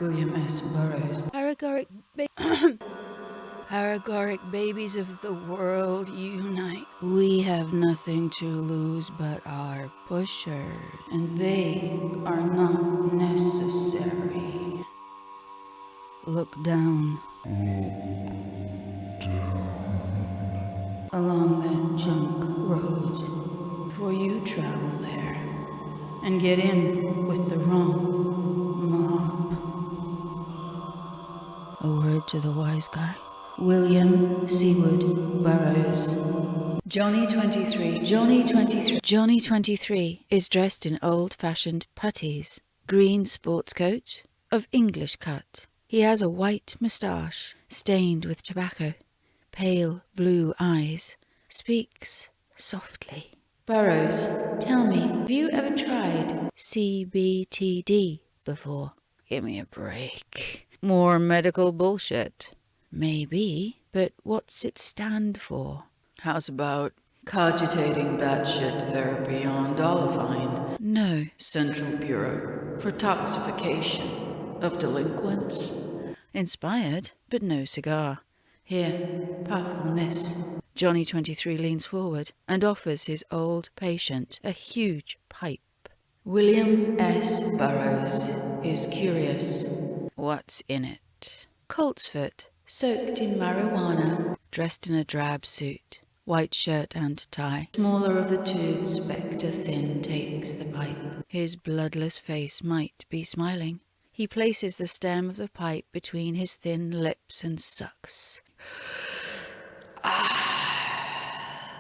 William S. Burroughs. Paragoric babies of the world, unite. We have nothing to lose but our pushers, and they are not necessary. Look down. Along that junk road, before you travel there and get in with the wrong mob. A word to the wise guy. William Seward Burroughs. Johnny 23. Johnny 23 is dressed in old-fashioned puttees, green sports coat of English cut. He has a white moustache stained with tobacco, pale blue eyes, speaks softly. Burroughs, tell me, have you ever tried CBTD before? Give me a break. More medical bullshit. Maybe, but what's it stand for? How's about cogitating batshit therapy on Dolifine? No. Central Bureau for Toxification of Delinquents? Inspired, but no cigar. Here, puff on this. Johnny 23 leans forward and offers his old patient a huge pipe. William S. Burroughs is curious. What's in it? Coltsfoot, soaked in marijuana, dressed in a drab suit, white shirt and tie. Smaller of the two, Spectre Thin takes the pipe. His bloodless face might be smiling. He places the stem of the pipe between his thin lips and sucks.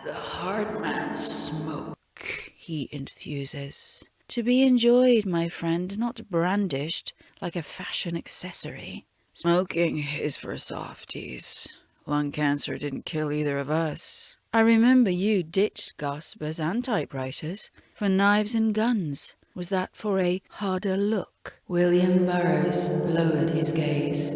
The hard man's smoke, he enthuses. To be enjoyed, my friend, not brandished like a fashion accessory. Smoking is for softies. Lung cancer didn't kill either of us. I remember you ditched gossipers and typewriters for knives and guns. Was that for a harder look? William Burroughs lowered his gaze.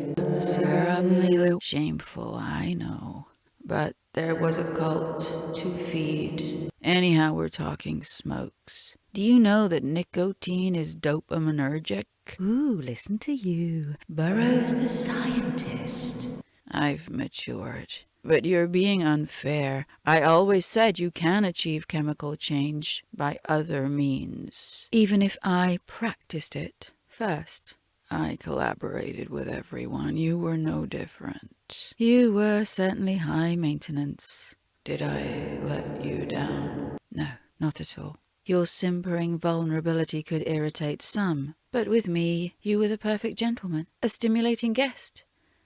Shameful, I know. But there was a cult to feed. Anyhow, we're talking smokes. Do you know that nicotine is dopaminergic? Ooh, listen to you. Burroughs the scientist. I've matured. But you're being unfair. I always said you can achieve chemical change by other means, even if I practiced it first. I collaborated with everyone. You were no different. You were certainly high maintenance. Did I let you down? No, not at all. Your simpering vulnerability could irritate some, but with me you were the perfect gentleman, a stimulating guest.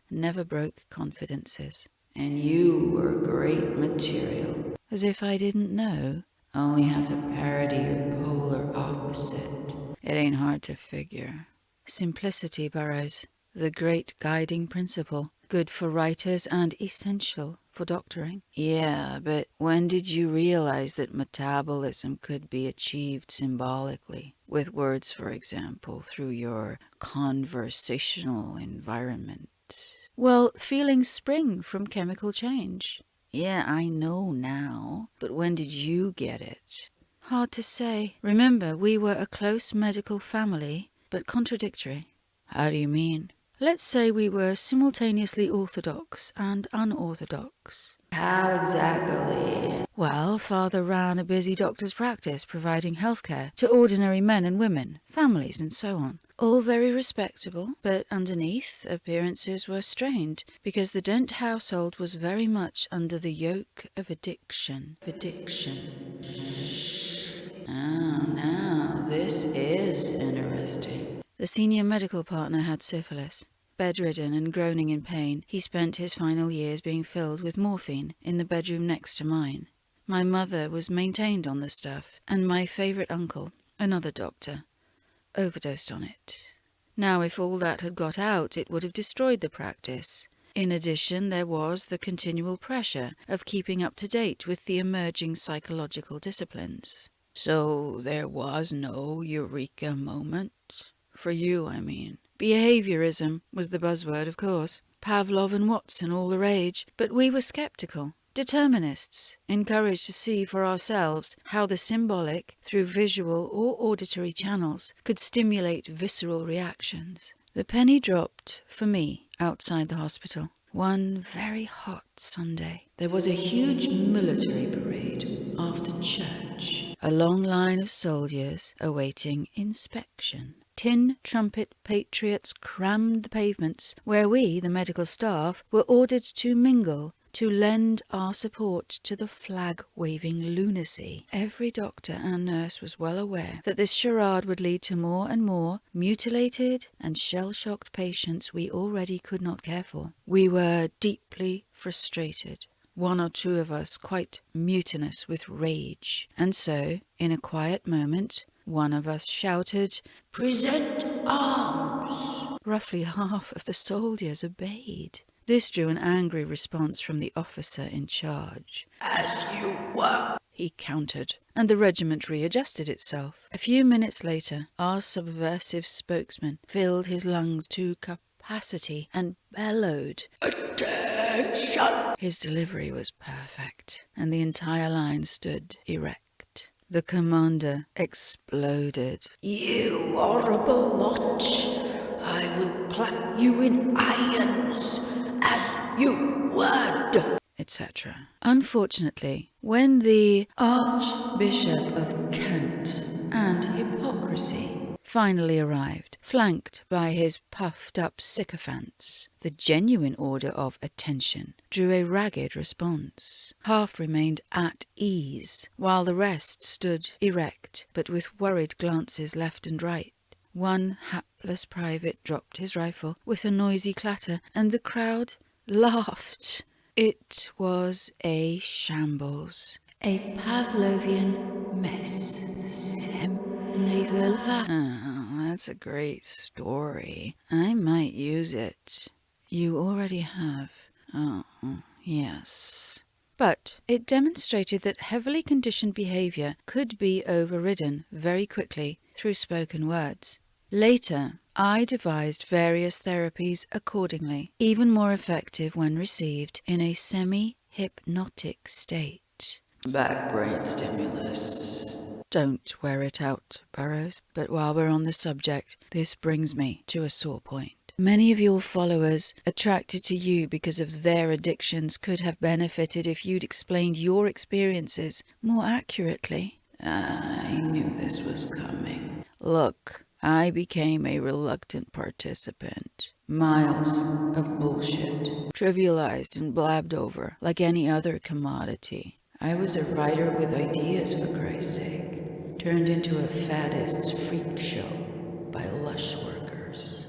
Never broke confidences. And you were great material. As if I didn't know. Only had to parody your polar opposite. It ain't hard to figure. Simplicity, Burroughs. The great guiding principle. Good for writers and essential for doctoring. Yeah, but when did you realize that metabolism could be achieved symbolically? With words, for example, through your conversational environment. Well, feelings spring from chemical change. Yeah, I know now. But when did you get it? Hard to say. Remember, we were a close medical family, but contradictory. How do you mean? Let's say we were simultaneously orthodox and unorthodox. How exactly? Well, Father ran a busy doctor's practice providing healthcare to ordinary men and women, families and so on. All very respectable, but underneath, appearances were strained, because the Dent household was very much under the yoke of addiction. Now, this is interesting. The senior medical partner had syphilis. Bedridden and groaning in pain, he spent his final years being filled with morphine in the bedroom next to mine. My mother was maintained on the stuff, and my favourite uncle, another doctor, overdosed on it. Now, if all that had got out, it would have destroyed the practice. In addition, there was the continual pressure of keeping up to date with the emerging psychological disciplines. So there was no eureka moment? For you, I mean. Behaviorism was the buzzword, of course. Pavlov and Watson all the rage, but we were skeptical. Determinists, encouraged to see for ourselves how the symbolic, through visual or auditory channels, could stimulate visceral reactions. The penny dropped for me outside the hospital. One very hot Sunday, there was a huge military parade after church. A long line of soldiers awaiting inspection. Tin trumpet patriots crammed the pavements where we, the medical staff, were ordered to mingle, to lend our support to the flag-waving lunacy. Every doctor and nurse was well aware that this charade would lead to more and more mutilated and shell-shocked patients we already could not care for. We were deeply frustrated, one or two of us quite mutinous with rage, and so, in a quiet moment, one of us shouted, "Present arms!" Roughly half of the soldiers obeyed. This drew an angry response from the officer in charge. "As you were," he countered, and the regiment readjusted itself. A few minutes later, our subversive spokesman filled his lungs to capacity and bellowed, "Attention!" His delivery was perfect, and the entire line stood erect. The commander exploded. "You horrible lot! I will clap you in irons, as you would," etc. Unfortunately, when the Archbishop of Kent and hypocrisy finally arrived, flanked by his puffed-up sycophants, the genuine order of attention drew a ragged response. Half remained at ease, while the rest stood erect, but with worried glances left and right. One hapless private dropped his rifle with a noisy clatter, and the crowd laughed. It was a shambles, a Pavlovian mess. Oh, that's a great story. I might use it. You already have. Oh, yes. But it demonstrated that heavily conditioned behavior could be overridden very quickly through spoken words. Later, I devised various therapies accordingly, even more effective when received in a semi-hypnotic state. Back brain stimulus. Don't wear it out, Burroughs. But while we're on the subject, this brings me to a sore point. Many of your followers, attracted to you because of their addictions, could have benefited if you'd explained your experiences more accurately. I knew this was coming. Look, I became a reluctant participant. Miles of bullshit, trivialized and blabbed over like any other commodity. I was a writer with ideas, for Christ's sake, turned into a faddist's freak show by lush workers.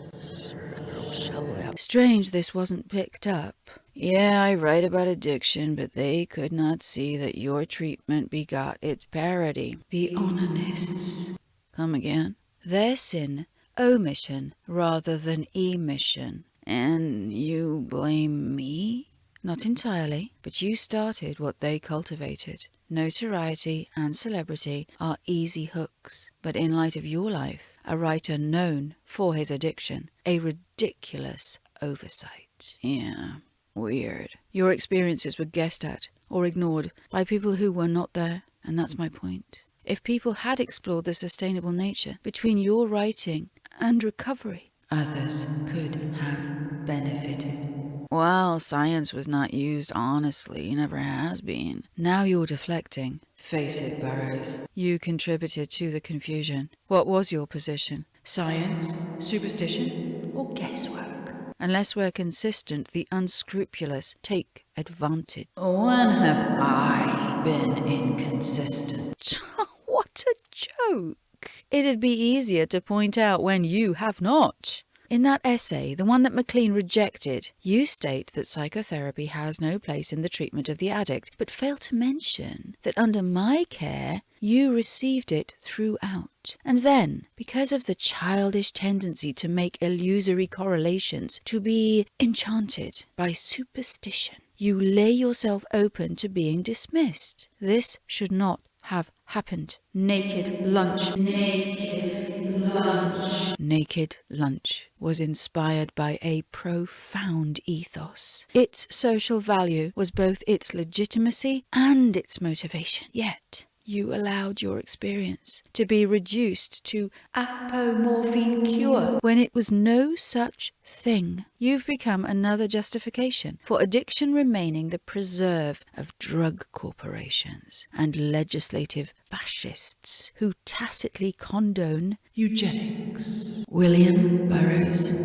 Strange this wasn't picked up. Yeah, I write about addiction, but they could not see that your treatment begot its parody. The onanists. Come again? Their sin, omission rather than emission. And you blame me? Not entirely, but you started what they cultivated. Notoriety and celebrity are easy hooks, but in light of your life, a writer known for his addiction, a ridiculous oversight. Yeah, weird. Your experiences were guessed at or ignored by people who were not there, and that's my point. If people had explored the sustainable nature between your writing and recovery, others could have benefited. Well, science was not used honestly, never has been. Now you're deflecting. Face it, Burroughs. You contributed to the confusion. What was your position? Science, superstition, or guesswork? Unless we're consistent, the unscrupulous take advantage. When have I been inconsistent? What a joke! It'd be easier to point out when you have not. In that essay, the one that MacLean rejected, you state that psychotherapy has no place in the treatment of the addict, but fail to mention that under my care, you received it throughout. And then, because of the childish tendency to make illusory correlations, to be enchanted by superstition, you lay yourself open to being dismissed. This should not have happened. Naked lunch. Naked lunch. lunch. Naked Lunch was inspired by a profound ethos. Its social value was both its legitimacy and its motivation. Yet, you allowed your experience to be reduced to apomorphine cure when it was no such thing. You've become another justification for addiction remaining the preserve of drug corporations and legislative fascists who tacitly condone eugenics. William Burroughs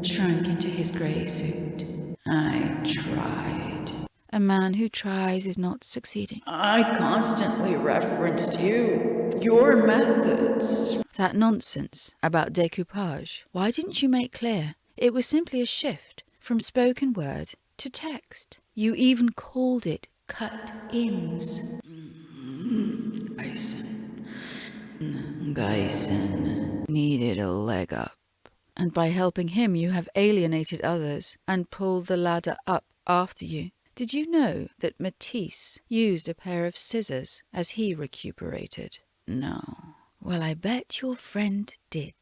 shrank into his grey suit. I tried. A man who tries is not succeeding. I constantly referenced you, your methods. That nonsense about decoupage. Why didn't you make clear? It was simply a shift from spoken word to text. You even called it cut-ins. Geisen needed a leg up. And by helping him, you have alienated others and pulled the ladder up after you. Did you know that Matisse used a pair of scissors as he recuperated? No. Well, I bet your friend did.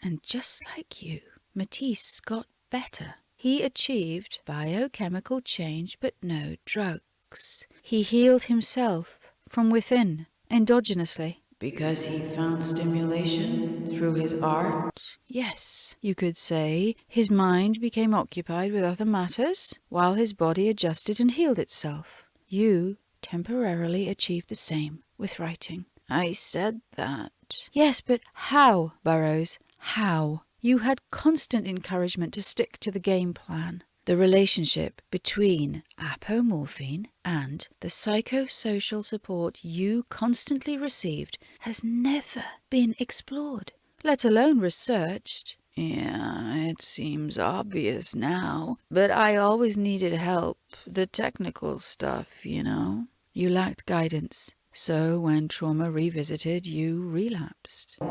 And just like you, Matisse got better. He achieved biochemical change, but no drugs. He healed himself from within, endogenously. Because he found stimulation through his art? Yes, you could say his mind became occupied with other matters, while his body adjusted and healed itself. You temporarily achieved the same with writing. I said that. Yes, but how, Burroughs? How? You had constant encouragement to stick to the game plan. The relationship between apomorphine and the psychosocial support you constantly received has never been explored, let alone researched. Yeah, it seems obvious now, but I always needed help. The technical stuff, you know. You lacked guidance. So when trauma revisited, you relapsed. Yeah,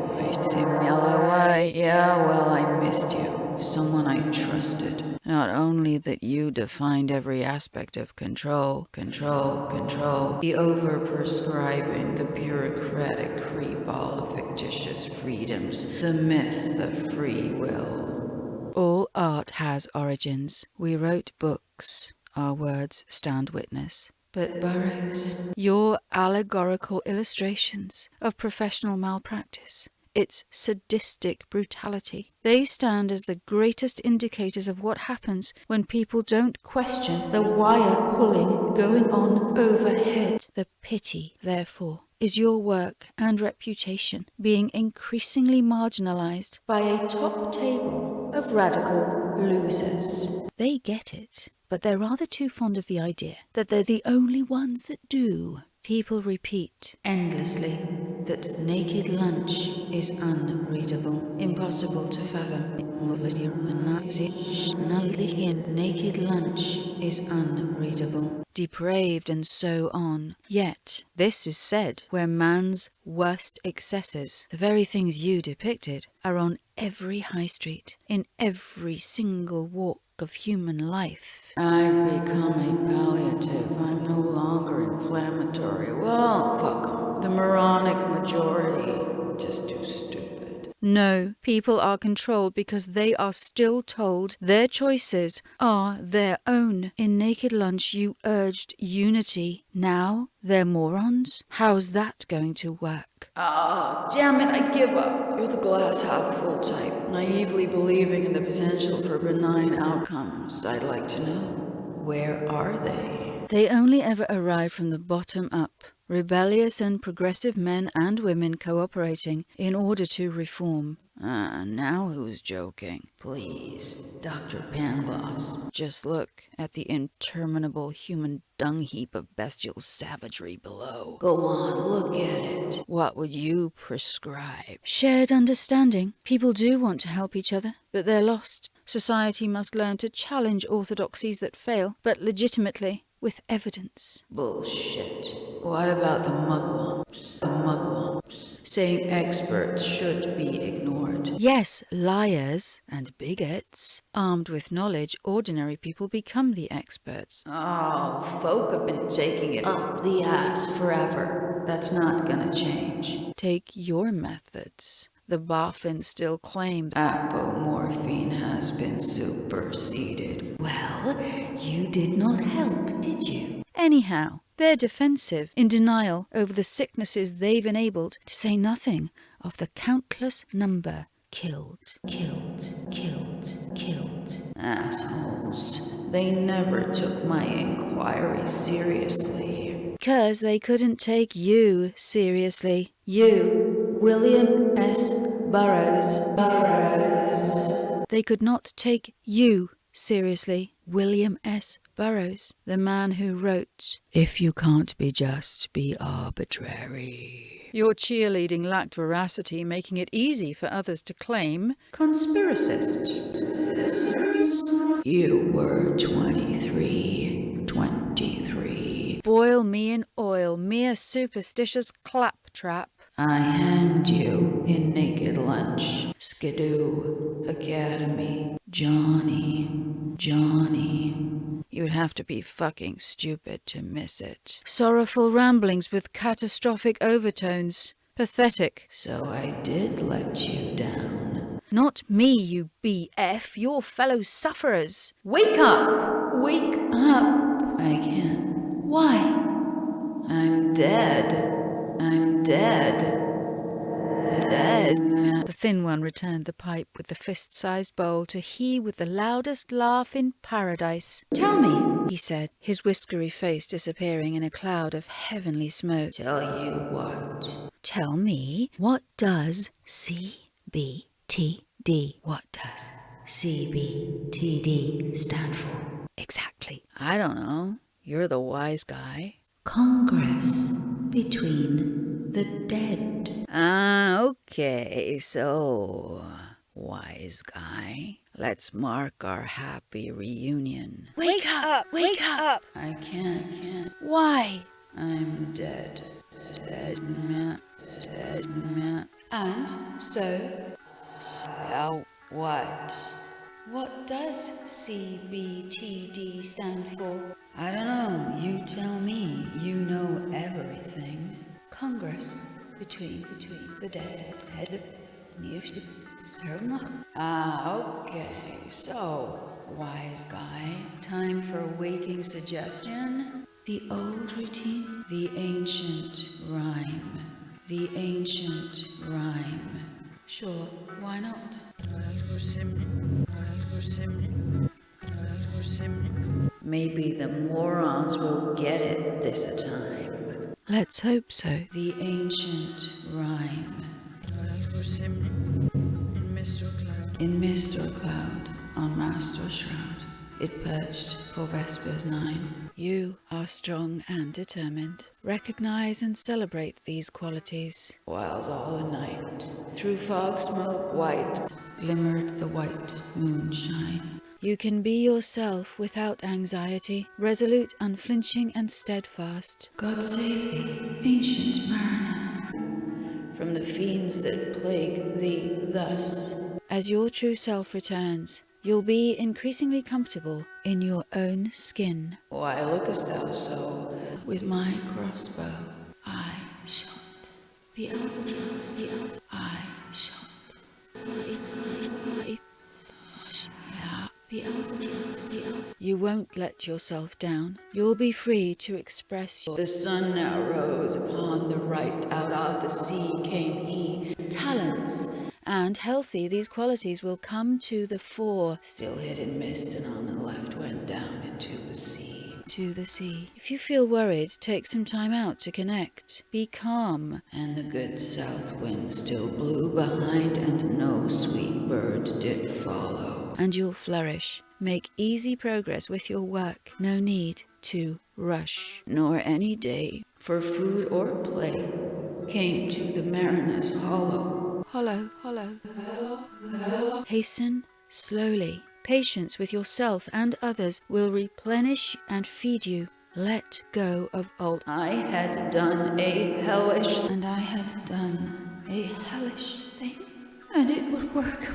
well, I missed you. Someone I trusted. Not only that you defined every aspect of control, the overprescribing, the bureaucratic creep-all of fictitious freedoms, the myth of free will. All art has origins. We wrote books. Our words stand witness. But Burroughs, your allegorical illustrations of professional malpractice, its sadistic brutality, they stand as the greatest indicators of what happens when people don't question the wire pulling going on overhead. The pity, therefore, is your work and reputation being increasingly marginalized by a top table of radical losers. They get it. But they're rather too fond of the idea that they're the only ones that do. People repeat endlessly that Naked Lunch is unreadable, impossible to fathom. Naked Lunch is unreadable, depraved, and so on. Yet, this is said where man's worst excesses, the very things you depicted, are on every high street, in every single walk of human life. I've become a palliative. I'm no longer inflammatory. Well, fuck 'em. The moronic majority. Just too stupid. No, people are controlled because they are still told their choices are their own. In Naked Lunch, you urged unity. Now they're morons? How's that going to work? Damn it, I give up. You're the glass half full type, naively believing in the potential for benign outcomes. I'd like to know, where are they? They only ever arrive from the bottom up. Rebellious and progressive men and women cooperating in order to reform. Now who's joking? Please, Dr. Pangloss. Just look at the interminable human dung heap of bestial savagery below. Go on, look at it. What would you prescribe? Shared understanding. People do want to help each other, but they're lost. Society must learn to challenge orthodoxies that fail, but legitimately, with evidence. Bullshit. What about the mugwumps? Saying experts should be ignored. Yes, liars and bigots. Armed with knowledge, ordinary people become the experts. Oh, folk have been taking it up the ass forever. That's not gonna change. Take your methods. The boffins still claim apomorphine has been superseded. Well, you did not help, did you? Anyhow, they're defensive, in denial over the sicknesses they've enabled, to say nothing of the countless number killed. Assholes. They never took my inquiry seriously. 'Cause they couldn't take you seriously. You, William S. Burroughs. They could not take you seriously, William S. Burroughs, the man who wrote, "If you can't be just, be arbitrary." Your cheerleading lacked veracity, making it easy for others to claim conspiracist. You were 23. Boil me in oil, mere superstitious claptrap. I hanged you in naked lunch. Skidoo, Academy, Johnny. You'd have to be fucking stupid to miss it. Sorrowful ramblings with catastrophic overtones. Pathetic. So I did let you down. Not me, you BF, your fellow sufferers. Wake up! Wake up! I can't. Why? I'm dead. The thin one returned the pipe with the fist-sized bowl to he with the loudest laugh in paradise. "Tell me," he said, his whiskery face disappearing in a cloud of heavenly smoke. "Tell you what?" "Tell me, what does CBTD? What does CBTD stand for? Exactly." "I don't know. You're the wise guy." "Congress between the dead." Okay, so, wise guy, let's mark our happy reunion. Wake up! I can't. Why? I'm dead. Dead man. And so? What? What does CBTD stand for? I don't know. You tell me. You know everything. Congress between the dead. Okay. So, wise guy, time for waking suggestion? The old routine? The ancient rhyme. Sure, why not? Maybe the morons will get it this time. Let's hope so. The ancient rhyme. In mist or cloud, on mast or shroud, it perched for Vespers 9. You are strong and determined. Recognize and celebrate these qualities. Whiles all the night, through fog smoke white, glimmered the white moonshine. You can be yourself without anxiety, resolute, unflinching, and steadfast. God save thee, ancient mariner, from the fiends that plague thee thus. As your true self returns, you'll be increasingly comfortable in your own skin. Why lookest thou so? With my crossbow I shot the albatross. I shot the albatross. You won't let yourself down. You'll be free to express your... The sun now rose upon the right. Out of the sea came he. Talents. And healthy, these qualities will come to the fore. Still hid in mist, and on the left went down into the sea. To the sea. If you feel worried, take some time out to connect. Be calm. And the good south wind still blew behind, and no sweet bird did follow. And you'll flourish. Make easy progress with your work. No need to rush, nor any day for food or play came to the mariner's hollow. Hasten slowly. Patience with yourself and others will replenish and feed you. Let go of old. I had done a hellish thing, and it would work.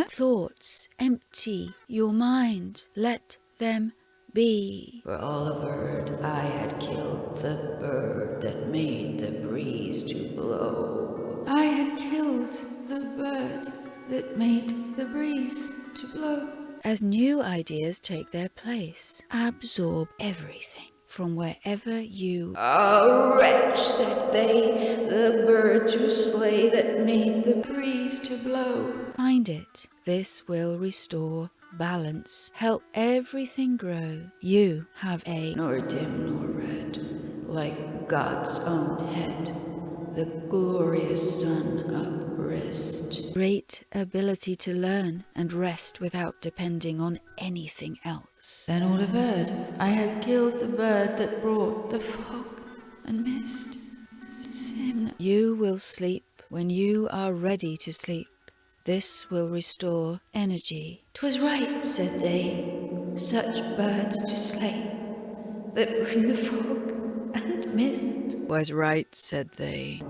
Thoughts empty your mind. Let them be. For all a bird, I had killed the bird that made the breeze to blow. I had killed the bird that made the breeze to blow. As new ideas take their place, absorb everything from wherever you... A wretch, said they, the bird to slay that made the breeze to blow. Find it. This will restore balance, help everything grow. You have a nor dim nor red, like God's own head, the glorious sun up-wrist. Great ability to learn and rest without depending on anything else. Then all averred, I had killed the bird that brought the fog and mist. You will sleep when you are ready to sleep. This will restore energy. 'Twas right, said they, such birds to slay, that bring the fog and mist. 'Twas right, said they,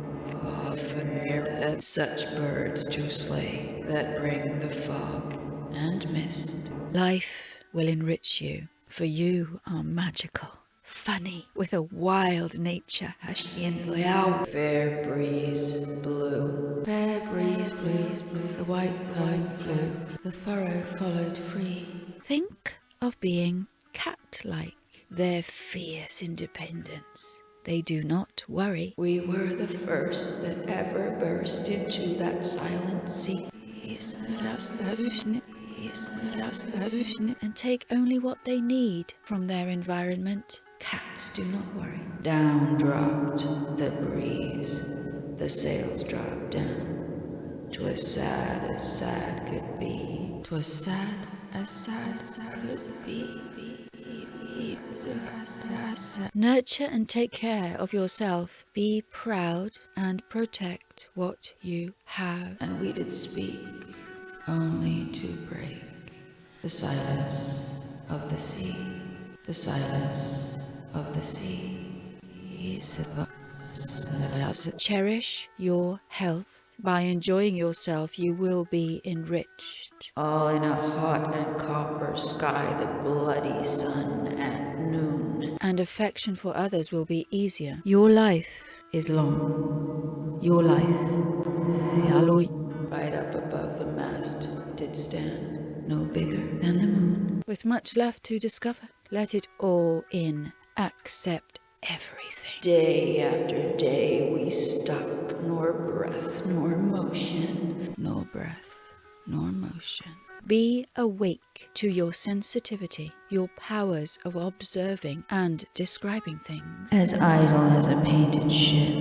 such birds to slay, that bring the fog and mist. Life will enrich you, for you are magical. Funny, with a wild nature, Hashian's Liao. Fair breeze blew. Fair breeze blew. The white vine flew. The furrow followed free. Think of being cat-like. Their fierce independence. They do not worry. We were the first that ever burst into that silent sea. And take only what they need from their environment. Cats do not worry. Down dropped the breeze. The sails dropped down. 'Twas sad as sad could be. 'Twas sad as sad could be. Nurture and take care of yourself. Be proud and protect what you have. And we did speak only to break the silence of the sea. The silence of the sea. Cherish your health. By enjoying yourself, you will be enriched. All in a hot and copper sky, the bloody sun at noon. And affection for others will be easier. Your life is long. Your life. Right up above the mast did stand, no bigger than the moon. With much left to discover, let it all in. Accept everything. Day after day we stuck, nor breath nor motion. No breath nor motion. Be awake to your sensitivity, your powers of observing and describing things. As idle as a painted ship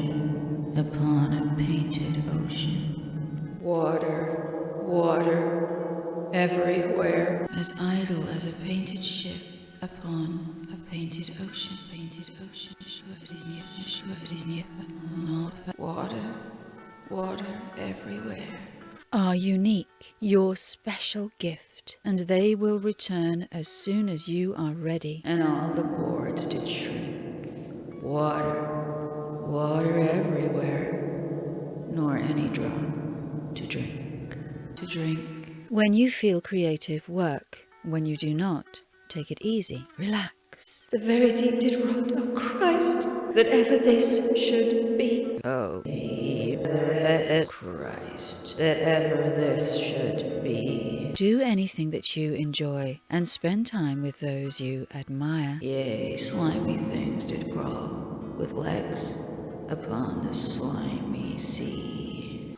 upon a painted ocean. Water, water, everywhere. As idle as a painted ship upon a painted ocean. Painted ocean. Water, water everywhere. Are unique, your special gift, and they will return as soon as you are ready. And all the boards did shrink. Water, water everywhere, nor any drop to drink. To drink. When you feel creative, work. When you do not, take it easy. Relax. The very deep did rot, oh Christ, that ever this should be. Oh, Christ, that ever this should be. Do anything that you enjoy, and spend time with those you admire. Yea, slimy things did crawl, with legs, upon the slimy sea.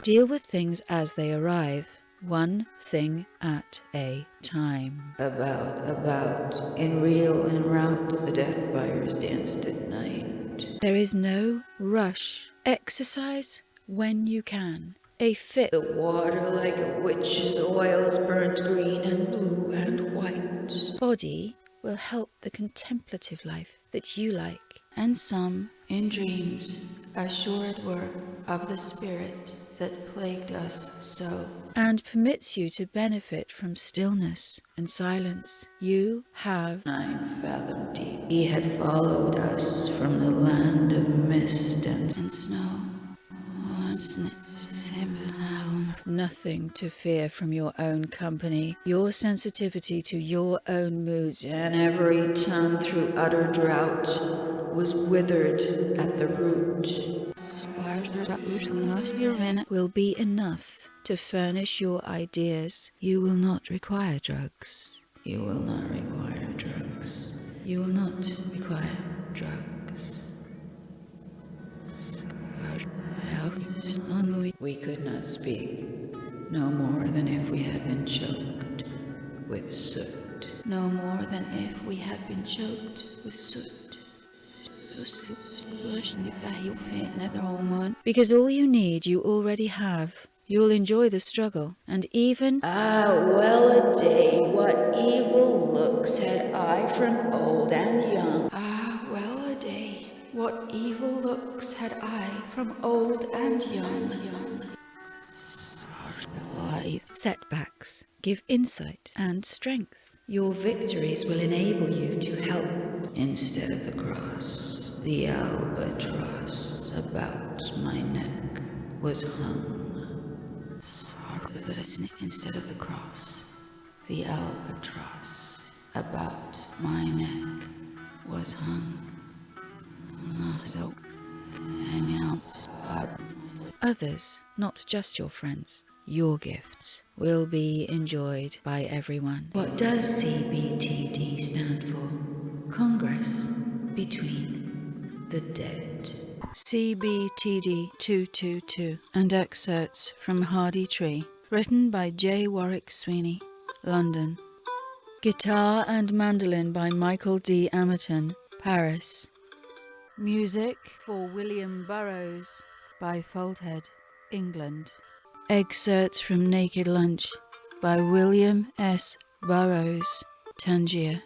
Deal with things as they arrive. One thing at a time. About, in reel and rout, the death fires danced at night. There is no rush. Exercise when you can. A fit. The water like a witch's oils burnt green and blue and white. Body will help the contemplative life that you like. And some, in dreams, assured were of the spirit that plagued us so, and permits you to benefit from stillness and silence. You have 9 fathom deep. He had followed us from the land of mist and snow. Nothing to fear from your own company, your sensitivity to your own moods, and every tongue through utter drought was withered at the root. Will be enough to furnish your ideas. You will not require drugs. You will not require drugs. You will not require drugs. We could not speak, no more than if we had been choked with soot. No more than if we had been choked with soot. Because all you need, you already have. You'll enjoy the struggle, and even... Ah, well a day, what evil looks had I from old and young. Ah, well a day, what evil looks had I from old and young. Setbacks give insight and strength. Your victories will enable you to help. Instead of the cross, the albatross about my neck was hung. Instead of the cross, the albatross about my neck was hung. So, others, not just your friends, your gifts will be enjoyed by everyone. What does CBTD stand for? Congress Between the Dead. CBTD222 and excerpts from Hardy Tree, written by J. Warwick Sweeney, London. Guitar and mandolin by Michael D. Amerton, Paris. Music for William Burroughs by Foldhead, England. Excerpts from Naked Lunch by William S. Burroughs, Tangier.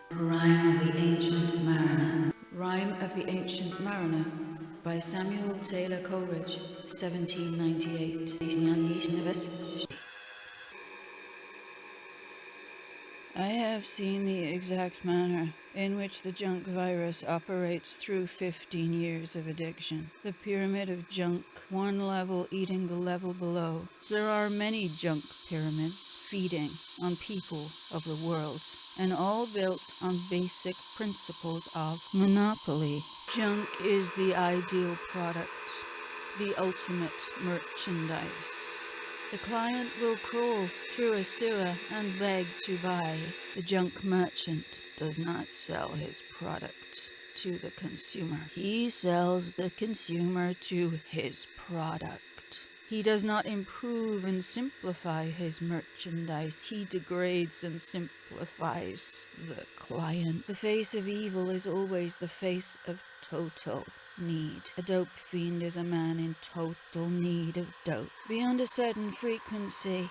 Rhyme of the Ancient Mariner. Rhyme of the Ancient Mariner by Samuel Taylor Coleridge, 1798. I have seen the exact manner in which the junk virus operates through 15 years of addiction. The pyramid of junk, one level eating the level below. There are many junk pyramids feeding on people of the world, and all built on basic principles of monopoly. Junk is the ideal product, the ultimate merchandise. The client will crawl through a sewer and beg to buy. The junk merchant does not sell his product to the consumer. He sells the consumer to his product. He does not improve and simplify his merchandise. He degrades and simplifies the client. The face of evil is always the face of total need. A dope fiend is a man in total need of dope. Beyond a certain frequency,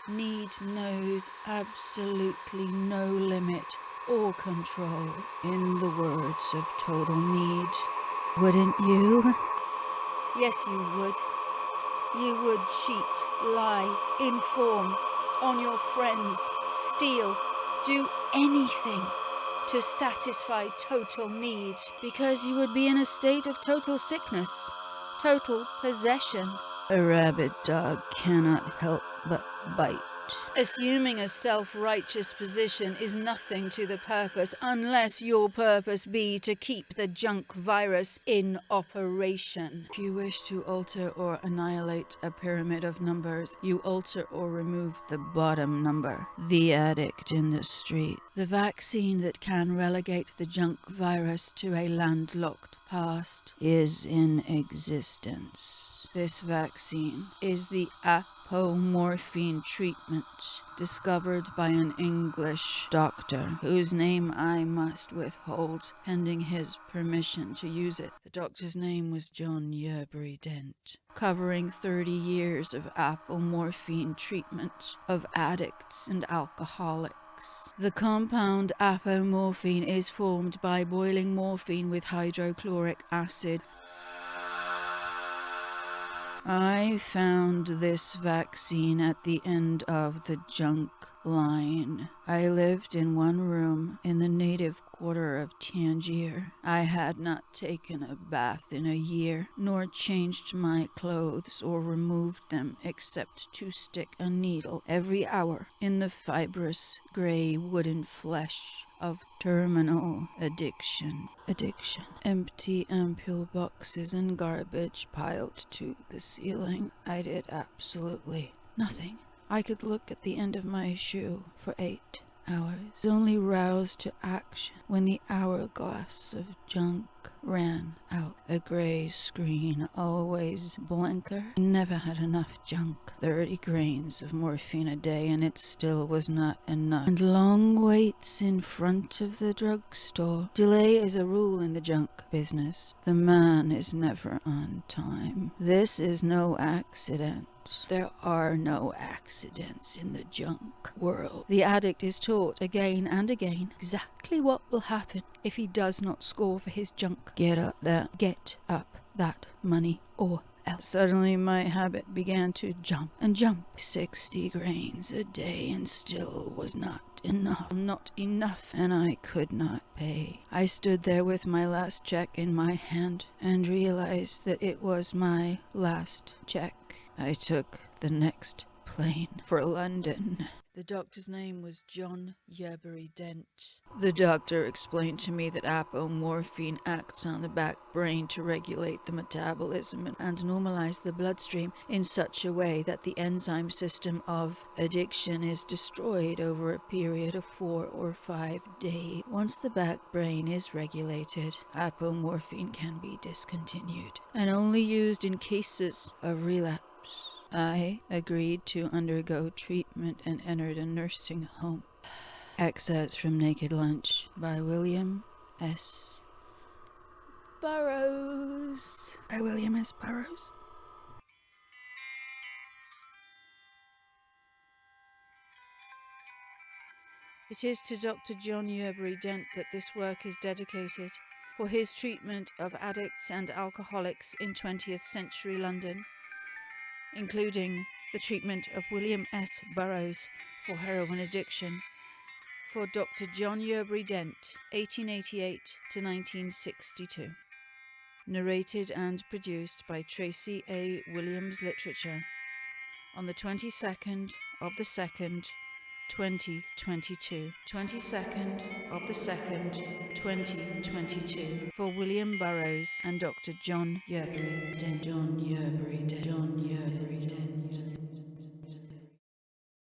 need knows absolutely no limit or control. In the words of Total Need, wouldn't you? Yes, you would. You would cheat, lie, inform on your friends, steal, do anything to satisfy total need, because you would be in a state of total sickness, total possession. A rabid dog cannot help but bite. Assuming a self-righteous position is nothing to the purpose, unless your purpose be to keep the junk virus in operation. If you wish to alter or annihilate a pyramid of numbers, you alter or remove the bottom number, the addict in the street. The vaccine that can relegate the junk virus to a landlocked past is in existence. This vaccine is the apomorphine treatment discovered by an English doctor, whose name I must withhold pending his permission to use it. The doctor's name was John Yerbury Dent, covering 30 years of apomorphine treatment of addicts and alcoholics. The compound apomorphine is formed by boiling morphine with hydrochloric acid I found this vaccine at the end of the junk line. I lived in one room in the native quarter of Tangier. I had not taken a bath in a year, nor changed my clothes or removed them except to stick a needle every hour in the fibrous gray wooden flesh of terminal addiction. Empty ampule boxes and garbage piled to the ceiling. I did absolutely nothing. I could look at the end of my shoe for 8 hours, only roused to action when the hourglass of junk ran out. A gray screen, always blinker. I never had enough junk. 30 grains of morphine a day, and it still was not enough. And long waits in front of the drugstore. Delay is a rule in the junk business. The man is never on time. This is no accident. There are no accidents in the junk world. The addict is taught again and again exactly what will happen if he does not score for his junk. Get up that money or else. Suddenly my habit began to jump and jump. 60 grains a day and still was not enough, and I could not pay. I stood there with my last check in my hand and realized that it was my last check. I took the next plane for London. The doctor's name was John Yerbury Dent. The doctor explained to me that apomorphine acts on the back brain to regulate the metabolism and normalize the bloodstream in such a way that the enzyme system of addiction is destroyed over a period of 4 or 5 days. Once the back brain is regulated, apomorphine can be discontinued and only used in cases of relapse. I agreed to undergo treatment and entered a nursing home. Excerpts from Naked Lunch by William S. Burroughs. It is to Dr. John Yerbury Dent that this work is dedicated, for his treatment of addicts and alcoholics in 20th century London, including the treatment of William S. Burroughs for heroin addiction, for Dr. John Yerbury Dent, 1888 to 1962. Narrated and produced by Tracy A. Williams Literature on the 22nd of the 2nd, 2022. 22nd of the 2nd, 2022. For William Burroughs and Dr. John Yerbury Dent.